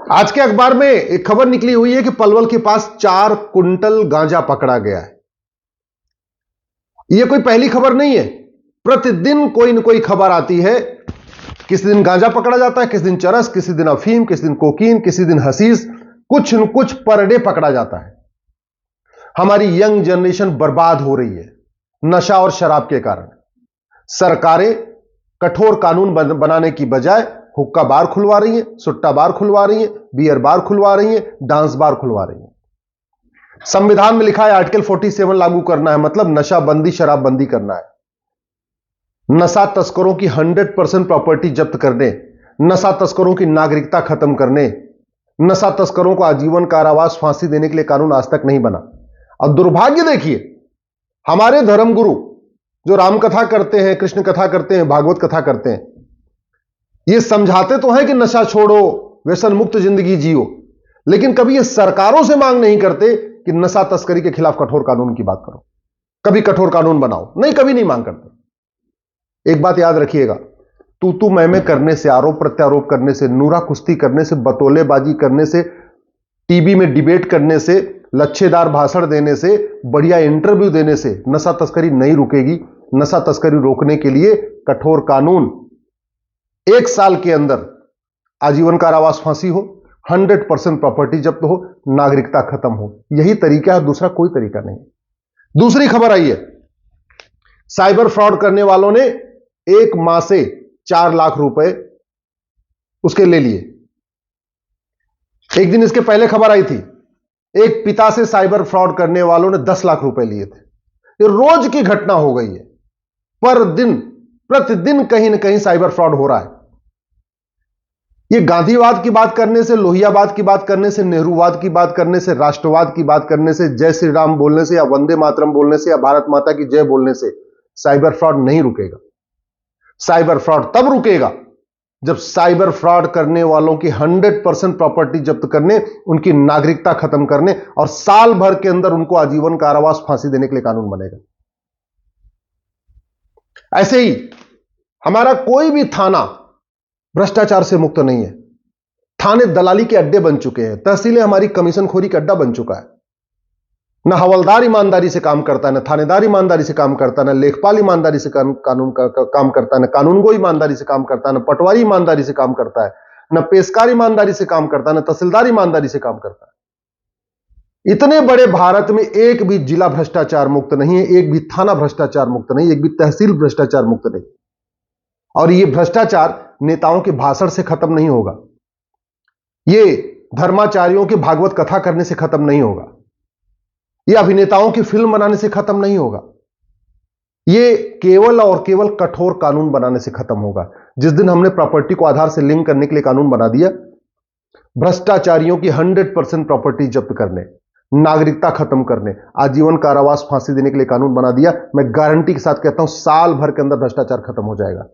आज के अखबार में एक खबर निकली हुई है कि पलवल के पास 4 कुंटल गांजा पकड़ा गया है। यह कोई पहली खबर नहीं है, प्रतिदिन कोई न कोई खबर आती है। किसी दिन गांजा पकड़ा जाता है, किसी दिन चरस, किसी दिन अफीम, किसी दिन कोकीन, किसी दिन हसीस, कुछ न कुछ पर डे पकड़ा जाता है। हमारी यंग जनरेशन बर्बाद हो रही है नशा और शराब के कारण। सरकारें कठोर कानून बनाने की बजाय हुक्का बार खुलवा रही है, सुट्टा बार खुलवा रही है, बियर बार खुलवा रही है, डांस बार खुलवा रही है। संविधान में लिखा है आर्टिकल 47 लागू करना है, मतलब नशा बंदी, शराब बंदी करना है। नशा तस्करों की 100% प्रॉपर्टी जब्त करने, नशा तस्करों की नागरिकता खत्म करने, नशा तस्करों को आजीवन कारावास, फांसी देने के लिए कानून आज तक नहीं बना। और दुर्भाग्य देखिए, हमारे धर्मगुरु जो राम कथा करते हैं, कृष्ण कथा करते हैं, भागवत कथा करते हैं, ये समझाते तो हैं कि नशा छोड़ो, व्यसन मुक्त जिंदगी जियो, लेकिन कभी ये सरकारों से मांग नहीं करते कि नशा तस्करी के खिलाफ कठोर कानून की बात करो, कभी कठोर कानून बनाओ। नहीं, कभी नहीं मांग करते। एक बात याद रखिएगा, तू मैं करने से, आरोप प्रत्यारोप करने से, नूरा कुश्ती करने से, बतौलेबाजी करने से, टीवी में डिबेट करने से, लच्छेदार भाषण देने से, बढ़िया इंटरव्यू देने से नशा तस्करी नहीं रुकेगी। नशा तस्करी रोकने के लिए कठोर कानून, 1 साल के अंदर आजीवन कारावास, फांसी हो, 100% प्रॉपर्टी जब्त हो, नागरिकता खत्म हो, यही तरीका है, दूसरा कोई तरीका नहीं। दूसरी खबर आई है, साइबर फ्रॉड करने वालों ने 1 माह से 4 लाख रुपए उसके ले लिए। एक दिन इसके पहले खबर आई थी, एक पिता से साइबर फ्रॉड करने वालों ने 10 लाख रुपए लिए थे। ये रोज की घटना हो गई है, पर दिन प्रतिदिन कहीं ना कहीं साइबर फ्रॉड हो रहा है। ये गांधीवाद की बात करने से, लोहियावाद की बात करने से, नेहरूवाद की बात करने से, राष्ट्रवाद की बात करने से, जय श्री राम बोलने से, या वंदे मातरम बोलने से, या भारत माता की जय बोलने से साइबर फ्रॉड नहीं रुकेगा। साइबर फ्रॉड तब रुकेगा जब साइबर फ्रॉड करने वालों की 100% प्रॉपर्टी जब्त करने, उनकी नागरिकता खत्म करने और साल भर के अंदर उनको आजीवन कारावास, फांसी देने के लिए कानून बनेगा। ऐसे ही हमारा कोई भी थाना भ्रष्टाचार से मुक्त नहीं है। थाने दलाली के अड्डे बन चुके हैं, तहसीलें हमारी कमीशनखोरी का अड्डा बन चुका है। न हवलदार ईमानदारी से काम करता है, न थानेदार ईमानदारी से काम करता है, न लेखपाल ईमानदारी से काम करता है, न कानूनगो ईमानदारी से काम करता है, न पटवारी ईमानदारी से काम करता है, न पेशकार ईमानदारी से काम करता है, न तहसीलदार ईमानदारी से काम करता है। इतने बड़े भारत में एक भी जिला भ्रष्टाचार मुक्त नहीं है, एक भी थाना भ्रष्टाचार मुक्त नहीं, एक भी तहसील भ्रष्टाचार मुक्त नहीं। और यह भ्रष्टाचार नेताओं के भाषण से खत्म नहीं होगा, यह धर्माचार्यों के भागवत कथा करने से खत्म नहीं होगा, यह अभिनेताओं की फिल्म बनाने से खत्म नहीं होगा, यह केवल और केवल कठोर कानून बनाने से खत्म होगा। जिस दिन हमने प्रॉपर्टी को आधार से लिंक करने के लिए कानून बना दिया, भ्रष्टाचारियों की 100% प्रॉपर्टी जब्त करने, नागरिकता खत्म करने, आजीवन कारावास, फांसी देने के लिए कानून बना दिया, मैं गारंटी के साथ कहता हूं साल भर के अंदर भ्रष्टाचार खत्म हो जाएगा।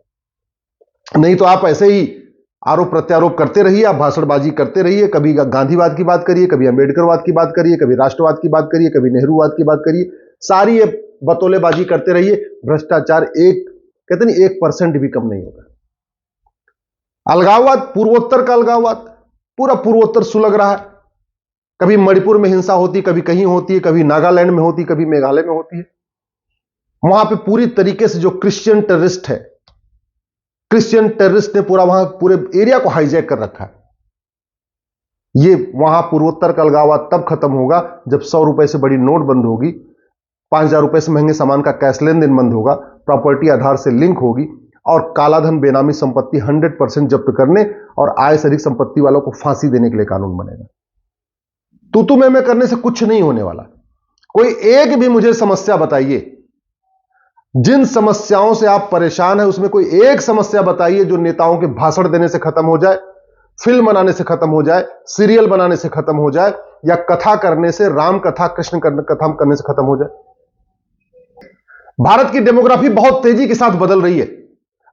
नहीं तो आप ऐसे ही आरोप प्रत्यारोप करते रहिए, आप भाषणबाजी करते रहिए, कभी गांधीवाद की बात करिए, कभी अंबेडकरवाद की बात करिए, कभी राष्ट्रवाद की बात करिए, कभी नेहरूवाद की बात करिए, सारी ये बतौलेबाजी करते रहिए, भ्रष्टाचार कहते नहीं 1% भी कम नहीं होगा। अलगाववाद, पूर्वोत्तर का अलगाववाद, पूरा पूर्वोत्तर सुलग रहा है। कभी मणिपुर में हिंसा होती, कभी कहीं होती है, कभी नागालैंड में होती, कभी मेघालय में होती है। वहां पे पूरी तरीके से जो क्रिश्चियन टेररिस्ट है, क्रिश्चियन टेररिस्ट ने वहां पूरे एरिया को हाईजैक कर रखा है। यह वहां पूर्वोत्तर का अलगाववाद तब खत्म होगा जब 100 रुपए से बड़ी नोट बंद होगी, 5,000 रुपए से महंगे सामान का कैश लेन देन बंद होगा, प्रॉपर्टी आधार से लिंक होगी और कालाधन, बेनामी संपत्ति 100% जब्त करने और आय से अधिक संपत्ति वालों को फांसी देने के लिए कानून बनेगा। तू मैं करने से कुछ नहीं होने वाला। कोई एक भी मुझे समस्या बताइए, जिन समस्याओं से आप परेशान हैं उसमें कोई एक समस्या बताइए जो नेताओं के भाषण देने से खत्म हो जाए, फिल्म बनाने से खत्म हो जाए, सीरियल बनाने से खत्म हो जाए, या कथा करने से, राम कथा, कृष्ण कथा करने से खत्म हो जाए। भारत की डेमोग्राफी बहुत तेजी के साथ बदल रही है।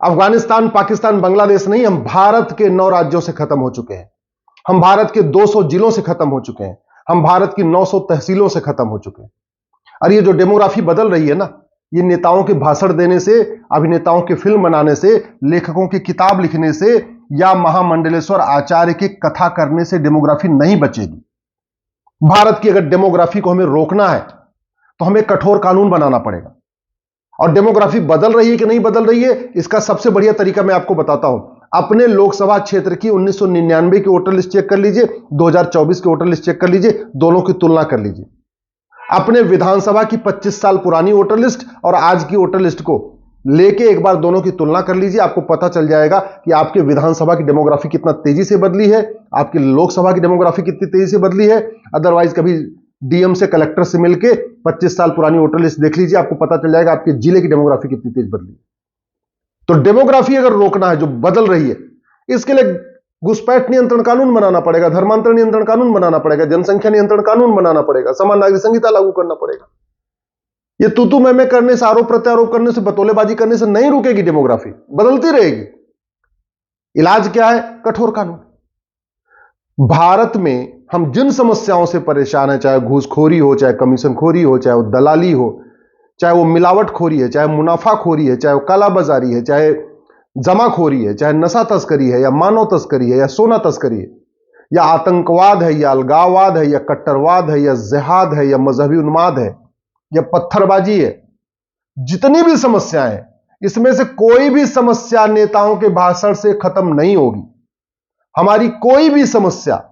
अफगानिस्तान, पाकिस्तान, बांग्लादेश नहीं, हम भारत के 9 राज्यों से खत्म हो चुके हैं, हम भारत के 200 जिलों से खत्म हो चुके हैं, हम भारत की 900 तहसीलों से खत्म हो चुके हैं। और ये जो डेमोग्राफी बदल रही है ना, ये नेताओं के भाषण देने से, अभिनेताओं की फिल्म बनाने से, लेखकों की किताब लिखने से, या महामंडलेश्वर आचार्य की कथा करने से डेमोग्राफी नहीं बचेगी। भारत की अगर डेमोग्राफी को हमें रोकना है तो हमें कठोर कानून बनाना पड़ेगा। और डेमोग्राफी बदल रही है कि नहीं बदल रही है, इसका सबसे बढ़िया तरीका मैं आपको बताता हूं। अपने लोकसभा क्षेत्र की 1999 की वोटर लिस्ट चेक कर लीजिए, 2024 की वोटर लिस्ट चेक कर लीजिए, दोनों की तुलना कर लीजिए। अपने विधानसभा की 25 साल पुरानी वोटर लिस्ट और आज की वोटर लिस्ट को लेके एक बार दोनों की तुलना कर लीजिए। आपको पता चल जाएगा कि आपके विधानसभा की डेमोग्राफी कितना तेजी से बदली है, आपकी लोकसभा की डेमोग्राफी कितनी तेजी से बदली है। अदरवाइज कभी डीएम से, कलेक्टर से मिलके 25 साल पुरानी वोटर लिस्ट देख लीजिए, आपको पता चल जाएगा आपके जिले की डेमोग्राफी कितनी तेज बदली है। तो डेमोग्राफी अगर रोकना है जो बदल रही है, इसके लिए घुसपैठ नियंत्रण कानून बनाना पड़ेगा, धर्मांतरण नियंत्रण कानून बनाना पड़ेगा, जनसंख्या नियंत्रण कानून बनाना पड़ेगा, समान नागरिक संहिता लागू करना पड़ेगा। ये तू मैं करने से, आरोप प्रत्यारोप करने से, बतौलेबाजी करने से नहीं रुकेगी डेमोग्राफी, बदलती रहेगी। इलाज क्या है? कठोर कानून। भारत में हम जिन समस्याओं से परेशान हैं, चाहे घूसखोरी हो, चाहे कमीशनखोरी हो, चाहे वो दलाली हो, चाहे वो मिलावटखोरी है, चाहे मुनाफाखोरी है, चाहे वो कालाबाजारी है, चाहे जमाखोरी है, चाहे नशा तस्करी है, या मानव तस्करी है, या सोना तस्करी है, या आतंकवाद है, या अलगाववाद है, या कट्टरवाद है, या जिहाद है, या मजहबी उन्माद है, या पत्थरबाजी है, जितनी भी समस्याएं हैं, इसमें से कोई भी समस्या नेताओं के भाषण से खत्म नहीं होगी। हमारी कोई भी समस्या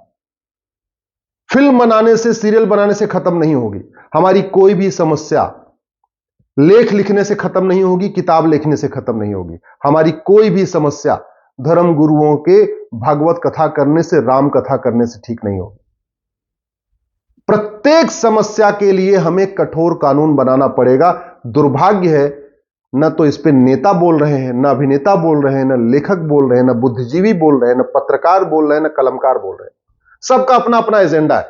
फिल्म बनाने से, सीरियल बनाने से खत्म नहीं होगी। हमारी कोई भी समस्या लेख लिखने से खत्म नहीं होगी, किताब लिखने से खत्म नहीं होगी। हमारी कोई भी समस्या धर्म गुरुओं के भागवत कथा करने से, राम कथा करने से ठीक नहीं होगी। प्रत्येक समस्या के लिए हमें कठोर कानून बनाना पड़ेगा। दुर्भाग्य है, न तो इस पे नेता बोल रहे हैं, न अभिनेता बोल रहे हैं, न लेखक बोल रहे हैं, न बुद्धिजीवी बोल रहे हैं, न पत्रकार बोल रहे हैं, न कलमकार बोल रहे हैं। सबका अपना अपना एजेंडा है।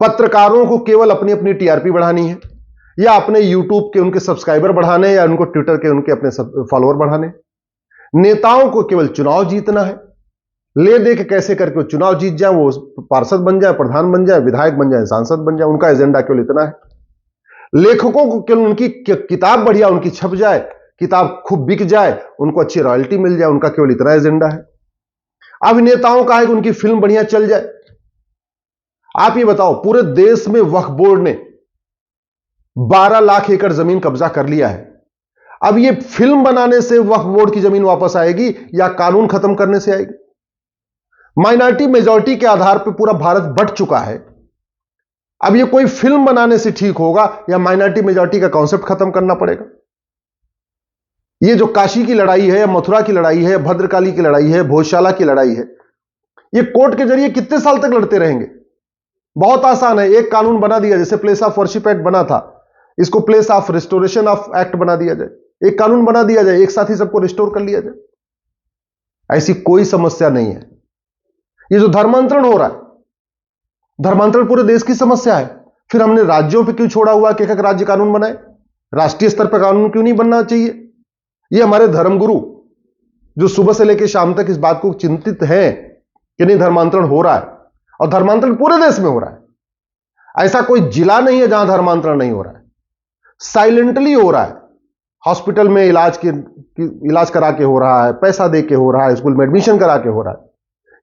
पत्रकारों को केवल अपनी अपनी टीआरपी बढ़ानी है, या अपने यूट्यूब के उनके सब्सक्राइबर बढ़ाने, या उनको ट्विटर के उनके अपने फॉलोअर बढ़ाने। नेताओं को केवल चुनाव जीतना है, ले दे के कैसे करके वो चुनाव जीत जाए, वो पार्षद बन जाए, प्रधान बन जाए, विधायक बन जाए, सांसद बन जाए। उनका एजेंडा केवल इतना है। लेखकों को केवल उनकी किताब बढ़िया उनकी छप जाए, किताब खूब बिक जाए, उनको अच्छी रॉयल्टी मिल जाए, उनका केवल इतना एजेंडा है। अभिनेताओं का है कि उनकी फिल्म बढ़िया चल जाए। आप ये बताओ, पूरे देश में वक्फ बोर्ड ने 12 लाख एकड़ जमीन कब्जा कर लिया है। अब ये फिल्म बनाने से वक्फ बोर्ड की जमीन वापस आएगी या कानून खत्म करने से आएगी? माइनॉरिटी मेजॉरिटी के आधार पर पूरा भारत बंट चुका है। अब ये कोई फिल्म बनाने से ठीक होगा या माइनॉरिटी मेजॉरिटी का कॉन्सेप्ट खत्म करना पड़ेगा? ये जो काशी की लड़ाई है, या मथुरा की लड़ाई है, भद्रकाली की लड़ाई है, भोजशाला की लड़ाई है, ये कोर्ट के जरिए कितने साल तक लड़ते रहेंगे? बहुत आसान है, एक कानून बना दिया, जैसे प्लेस ऑफ वर्शिप एक्ट बना था, इसको place of restoration of act बना दिया जाए। एक कानून बना दिया जाए, एक साथ ही सबको रिस्टोर कर लिया जाए। ऐसी कोई समस्या नहीं है। ये जो धर्मांतरण हो रहा है, धर्मांतरण पूरे देश की समस्या है। फिर हमने राज्यों पे क्यों छोड़ा हुआ कि एक राज्य कानून बनाए? राष्ट्रीय स्तर पर कानून क्यों नहीं बनना चाहिए? ये हमारे धर्मगुरु जो सुबह से लेकर शाम तक इस बात को चिंतित हैं कि नहीं धर्मांतरण हो रहा है, और धर्मांतरण पूरे देश में हो रहा है। ऐसा कोई जिला नहीं है जहां धर्मांतरण नहीं हो रहा है। साइलेंटली हो रहा है। हॉस्पिटल में इलाज करा के हो रहा है, पैसा दे के हो रहा है, स्कूल में एडमिशन करा के हो रहा है।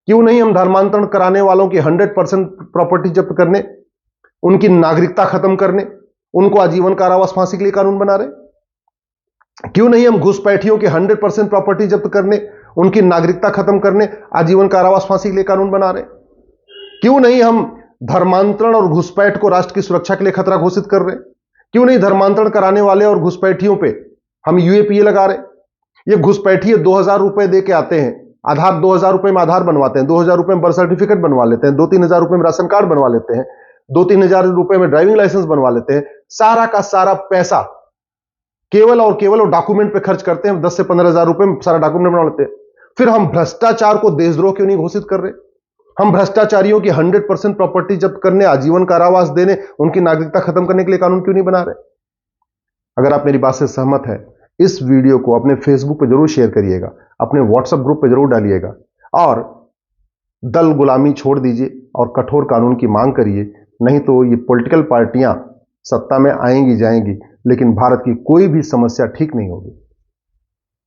क्यों नहीं हम धर्मांतरण कराने वालों की 100% प्रॉपर्टी जब्त करने, उनकी नागरिकता खत्म करने, उनको आजीवन कारावास फांसी के लिए कानून बना रहे? क्यों नहीं हम घुसपैठियों की 100% प्रॉपर्टी जब्त करने, उनकी नागरिकता खत्म करने, आजीवन कारावास फांसी के लिए कानून बना रहे? क्यों नहीं हम धर्मांतरण और घुसपैठ को राष्ट्र की सुरक्षा के लिए खतरा घोषित कर रहे? क्यों नहीं धर्मांतरण कराने वाले और घुसपैठियों पे हम यूएपीए लगा रहे? ये घुसपैठिए 2000 रुपए दे के आते हैं, आधार 2000 रुपए में आधार बनवाते हैं, 2000 रुपए में बर्थ सर्टिफिकेट बनवा लेते हैं, 2-3 हजार रुपए में राशन कार्ड बनवा लेते हैं, 2-3 हजार रुपए में ड्राइविंग लाइसेंस बनवा लेते हैं। सारा का सारा पैसा केवल और केवल वो डॉक्यूमेंट पे खर्च करते हैं। 10 से 15 हजार रुपए में सारा डॉक्यूमेंट बनवा लेते हैं। फिर हम भ्रष्टाचार को देशद्रोह क्यों नहीं घोषित कर रहे? हम भ्रष्टाचारियों की 100% प्रॉपर्टी जब्त करने, आजीवन कारावास देने, उनकी नागरिकता खत्म करने के लिए कानून क्यों नहीं बना रहे? अगर आप मेरी बात से सहमत है, इस वीडियो को अपने फेसबुक पर जरूर शेयर करिएगा, अपने व्हाट्सएप ग्रुप पर जरूर डालिएगा, और दल गुलामी छोड़ दीजिए और कठोर कानून की मांग करिए। नहीं तो ये पॉलिटिकल पार्टियां सत्ता में आएंगी जाएंगी, लेकिन भारत की कोई भी समस्या ठीक नहीं होगी।